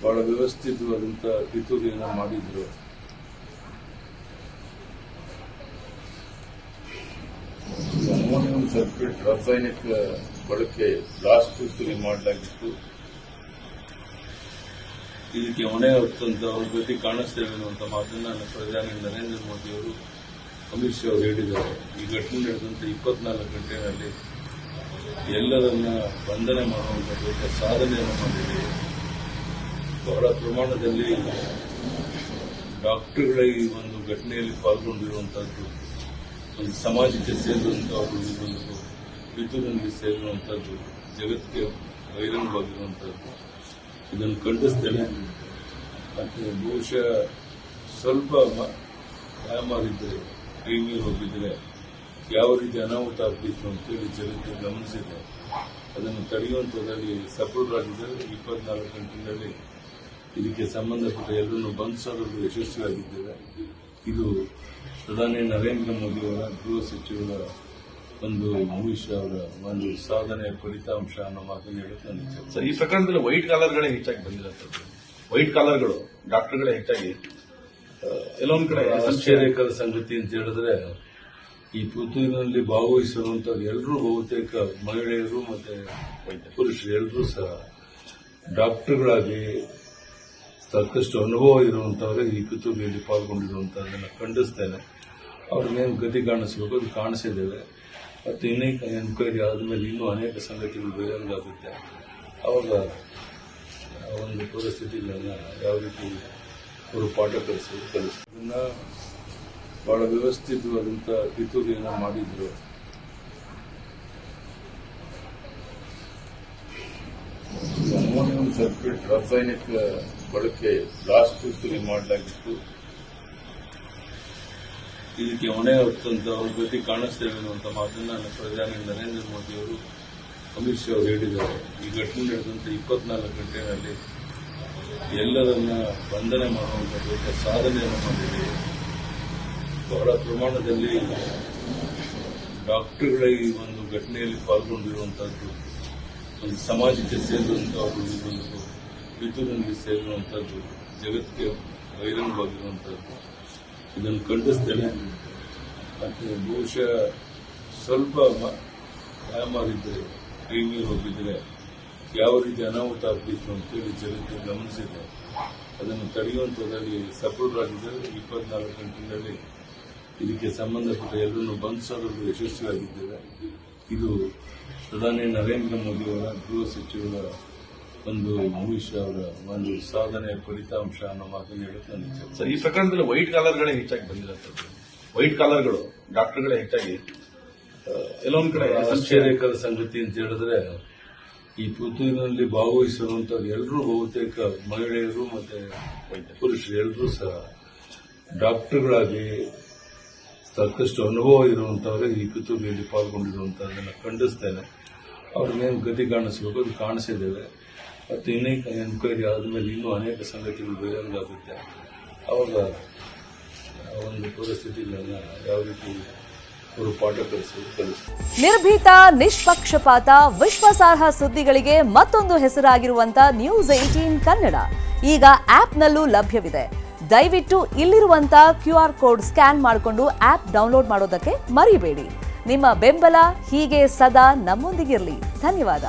ಬಹಳ ವ್ಯವಸ್ಥಿತವಾದಂಥ ಪಿತೂರಿಯನ್ನು ಮಾಡಿದ್ರು. Ammonium sulphate ರಾಸಾಯನಿಕ ಬಳಕೆ ಬ್ಲಾಸ್ಟ್ ಪಿತೂರಿ ಮಾಡಲಾಗಿತ್ತು. ಇದಕ್ಕೆ ಹೊಣೆ ಹೊತ್ತಂತ ಅವ್ರ ಗತಿ ಕಾಣಿಸ್ತೇವೆ ಅನ್ನುವಂಥ ಮಾತನ್ನ ಪ್ರಧಾನಿ ನರೇಂದ್ರ ಮೋದಿ ಅವರು, ಅಮಿತ್ ಶಾ ಅವರು ಹೇಳಿದ್ದಾರೆ. ಈ ಘಟನೆ ನಡೆದಂತೆ 24 ಗಂಟೆಯಲ್ಲಿ ಎಲ್ಲರನ್ನ ಬಂಧನ ಮಾಡುವಂಥ ದೊಡ್ಡ ಸಾಧನೆಯನ್ನು ಮಾಡಿದೆ. ಬಹಳ ಪ್ರಮಾಣದಲ್ಲಿ ಡಾಕ್ಟರ್ಗಳ ಈ ಒಂದು ಘಟನೆಯಲ್ಲಿ ಪಾಲ್ಗೊಂಡಿರುವಂತಹದ್ದು, ಒಂದು ಸಮಾಜಕ್ಕೆ ಸೇರಿರುವಂತಹದ್ದು, ಇದೊಂದು ಪಿತೂರಿನಲ್ಲಿ ಸೇರಿರುವಂತಹದ್ದು, ಜಗತ್ತಿಗೆ ಬಹಿರಂಗವಾಗಿರುವಂತಹದ್ದು, ಇದನ್ನು ಖಂಡಿಸ್ತೇನೆ. ಮತ್ತೆ ಬಹುಶಃ ಸ್ವಲ್ಪ ಮಾರಿದ್ರೆ, ಕ್ರೀಮಿ ಹೋಗಿದ್ರೆ ಯಾವ ರೀತಿ ಅನಾಹುತ ಆಗ್ತಿತ್ತು ಅಂತೇಳಿ ಜಗತ್ತು ಗಮನಿಸಿದೆ. ಅದನ್ನು ತಡೆಯುವಂಥದ್ದಲ್ಲಿ ಸಫಲರಾಗಿದ್ದರೆ 24 ಗಂಟೆಗಳಲ್ಲಿ ಇದಕ್ಕೆ ಸಂಬಂಧಪಟ್ಟ ಎಲ್ಲರನ್ನು ಬಂಧಿಸೋದ್ರಲ್ಲಿ ಯಶಸ್ವಿಯಾಗಿದ್ದೇವೆ. ಇದು ಪ್ರಧಾನಿ ನರೇಂದ್ರ ಮೋದಿ ಅವರ ಗೃಹ ಸಚಿವರ ಒಂದು ಅಮಿತ್ ಶಾ ಅವರ ಒಂದು ಸಾಧನೆಯ ಫಲಿತಾಂಶ ಅನ್ನೋ ಮಾತನ್ನು ಹೇಳಕ್ಕೆ ನಾನು ಸರ್, ಈ ಪ್ರಕರಣದಲ್ಲಿ ವೈಟ್ ಕಾಲರ್ಗಳೇ ಹೆಚ್ಚಾಗಿ ಬಂದಿರುತ್ತದೆ. ವೈಟ್ ಕಾಲರ್ಗಳು ಡಾಕ್ಟರ್ಗಳೇ ಹೆಚ್ಚಾಗಿ ಎಲ್ಲೊಂದ್ ಕಡೆ ಆಶ್ಚರ್ಯಕರ ಸಂಗತಿ ಅಂತ ಹೇಳಿದ್ರೆ, ಈ ಪಿತೂರಿನಲ್ಲಿ ಭಾಗವಹಿಸಿರುವಂತವ್ರು ಎಲ್ಲರೂ ಬಹುತೇಕ ಮಹಿಳೆಯರು ಮತ್ತೆ ಪುರುಷರು ಎಲ್ಲರೂ ಸಹ ಡಾಕ್ಟರ್ಗಳಾಗಿ ಸಾಕಷ್ಟು ಅನುಭವ ಇರುವಂತವರೇ ಈ ಪಿತೂರಿಯಲ್ಲಿ ಪಾಲ್ಗೊಂಡಿರುವಂತಹದನ್ನು ಖಂಡಿಸ್ತೇನೆ. ಅವ್ರನ್ನೇನು ಗತಿ ಕಾಣಿಸಬೇಕು ಅದು ಕಾಣಿಸಿದ್ದೇವೆ. ಮತ್ತು ಇನ್ನೇಕ ಎನ್ಕ್ವೈರಿ ಆದಮೇಲೆ ಇನ್ನೂ ಅನೇಕ ಸಂಗತಿಗಳು ಬಹಿರಂಗ ಆಗುತ್ತೆ. ಅವಾಗ ಒಂದು ಪರಿಸ್ಥಿತಿಗಳನ್ನ ಯಾವ ರೀತಿ ಅವರು ಪಾಠ ಕಲಿಸ್ತಾರೆ. ಅದನ್ನ ಬಹಳ ವ್ಯವಸ್ಥಿತವಾದಂಥ ಪಿತೂರಿಯನ್ನು ಮಾಡಿದ್ರು. ಅಮೋನಿಯಂ ಸಲ್ಫೇಟ್ ರಾಸಾಯನಿಕ ಬಳಕೆ ಬ್ಲಾಸ್ಟ್ ಪಿತೂರಿ ಮಾಡಲಾಗಿತ್ತು. ಇದಕ್ಕೆ ಹೊಣೆ ಹೊತ್ತಂತ ಅವ್ರ ಗತಿ ಕಾಣಿಸ್ತೇವೆ ಅನ್ನುವಂಥ ಮಾತನ್ನ ಪ್ರಧಾನಿ ನರೇಂದ್ರ ಮೋದಿ ಅವರು, ಅಮಿತ್ ಶಾ ಅವರು ಹೇಳಿದ್ದಾರೆ. ಈ ಘಟನೆ ನಡೆದಂತೆ 24 ಗಂಟೆಯಲ್ಲಿ ಎಲ್ಲರನ್ನ ಬಂಧನ ಮಾಡುವಂಥ ದೊಡ್ಡ ಸಾಧನೆಯನ್ನು ಮಾಡಿದೆ. ಬಹಳ ಪ್ರಮಾಣದಲ್ಲಿ ಡಾಕ್ಟರ್ಗಳ ಈ ಒಂದು ಘಟನೆಯಲ್ಲಿ ಪಾಲ್ಗೊಂಡಿರುವಂತಹದ್ದು, ಒಂದು ಸಮಾಜಕ್ಕೆ ಸೇರಿರುವಂತಹದ್ದು, ಇದೊಂದು ಪಿತೂರಿನಲ್ಲಿ ಸೇರಿರುವಂತಹದ್ದು, ಜಗತ್ತಿಗೆ ಬಹಿರಂಗವಾಗಿರುವಂತಹದ್ದು, ಇದನ್ನು ಖಂಡಿಸ್ತೇನೆ. ಮತ್ತೆ ಬಹುಶಃ ಸ್ವಲ್ಪ ಮಾರಿದ್ರೆ, ಕ್ರೀಮಿ ಹೋಗಿದ್ರೆ ಯಾವ ರೀತಿ ಅನಾಹುತ ಆಗ್ತಿತ್ತು ಅಂತೇಳಿ ಜಗತ್ತು ಗಮನಿಸಿದೆ. ಅದನ್ನು ತಡೆಯುವಂಥದ್ದಲ್ಲಿ ಸಫಲರಾಗಿದ್ದರೆ 24 ಗಂಟೆಗಳಲ್ಲಿ ಇದಕ್ಕೆ ಸಂಬಂಧಪಟ್ಟ ಎಲ್ಲರನ್ನು ಬಂಧಿಸೋದ್ರಲ್ಲಿ ಯಶಸ್ವಿಯಾಗಿದ್ದೇವೆ. ಇದು ಪ್ರಧಾನಿ ನರೇಂದ್ರ ಮೋದಿ ಅವರ ಗೃಹ ಸಚಿವರ ಒಂದು ಅಮಿತ್ ಶಾ ಅವರ ಒಂದು ಸಾಧನೆಯ ಫಲಿತಾಂಶ ಅನ್ನೋ ಮಾತನ್ನು ಹೇಳಕ್ಕೆ ನಾನು ಸರ್, ಈ ಪ್ರಕರಣದಲ್ಲಿ ವೈಟ್ ಕಾಲರ್ಗಳೇ ಹೆಚ್ಚಾಗಿ ಬಂದಿರುತ್ತದೆ. ವೈಟ್ ಕಾಲರ್ಗಳು ಡಾಕ್ಟರ್ಗಳೇ ಹೆಚ್ಚಾಗಿ ಎಲ್ಲೊಂದ್ ಕಡೆ ಆಶ್ಚರ್ಯಕರ ಸಂಗತಿ ಅಂತ ಹೇಳಿದ್ರೆ, ಈ ಪಿತೂರಿನಲ್ಲಿ ಭಾಗವಹಿಸಿರುವಂತವ್ರು ಎಲ್ಲರೂ ಬಹುತೇಕ ಮಹಿಳೆಯರು ಮತ್ತೆ ಪುರುಷರು ಎಲ್ಲರೂ ಸಹ ಡಾಕ್ಟರ್ಗಳಾಗಿ ಸಾಕಷ್ಟು ಅನುಭವ ಇರುವಂತವರೇ ಈ ಪಿತೂರಿಯಲ್ಲಿ ಪಾಲ್ಗೊಂಡಿರುವಂತಹದನ್ನು ಖಂಡಿಸ್ತೇನೆ. ಅವ್ರನ್ನೇನು ಗತಿ ಕಾಣಿಸಬೇಕು ಅದು ಕಾಣಿಸಿದ್ದೇವೆ. ಮತ್ತು ಇನ್ನೇಕ ಎನ್ಕ್ವೈರಿ ಆದಮೇಲೆ ಇನ್ನೂ ಅನೇಕ ಸಂಗತಿಗಳು ಬಹಿರಂಗ ಆಗುತ್ತೆ. ಅವಾಗ ಒಂದು ಪರಿಸ್ಥಿತಿಗಳನ್ನ ಯಾವ ರೀತಿ ಅವರು ಪಾಠ ಕಲಿಸ್ತಾರೆ. ನಿರ್ಭೀತ, ನಿಷ್ಪಕ್ಷಪಾತ, ವಿಶ್ವಾಸಾರ್ಹ ಸುದ್ದಿಗಳಿಗೆ ಮತ್ತೊಂದು ಹೆಸರಾಗಿರುವಂತ ನ್ಯೂಸ್ 18 ಕನ್ನಡ ಈಗ ಆಪ್ನಲ್ಲೂ ಲಭ್ಯವಿದೆ. ದಯವಿಟ್ಟು ಇಲ್ಲಿರುವಂತ QR ಕೋಡ್ ಸ್ಕ್ಯಾನ್ ಮಾಡಿಕೊಂಡು ಆಪ್ ಡೌನ್ಲೋಡ್ ಮಾಡೋದಕ್ಕೆ ಮರಿಬೇಡಿ. ನಿಮ್ಮ ಬೆಂಬಲ ಹೀಗೆ ಸದಾ ನಮ್ಮೊಂದಿಗಿರಲಿ. ಧನ್ಯವಾದ.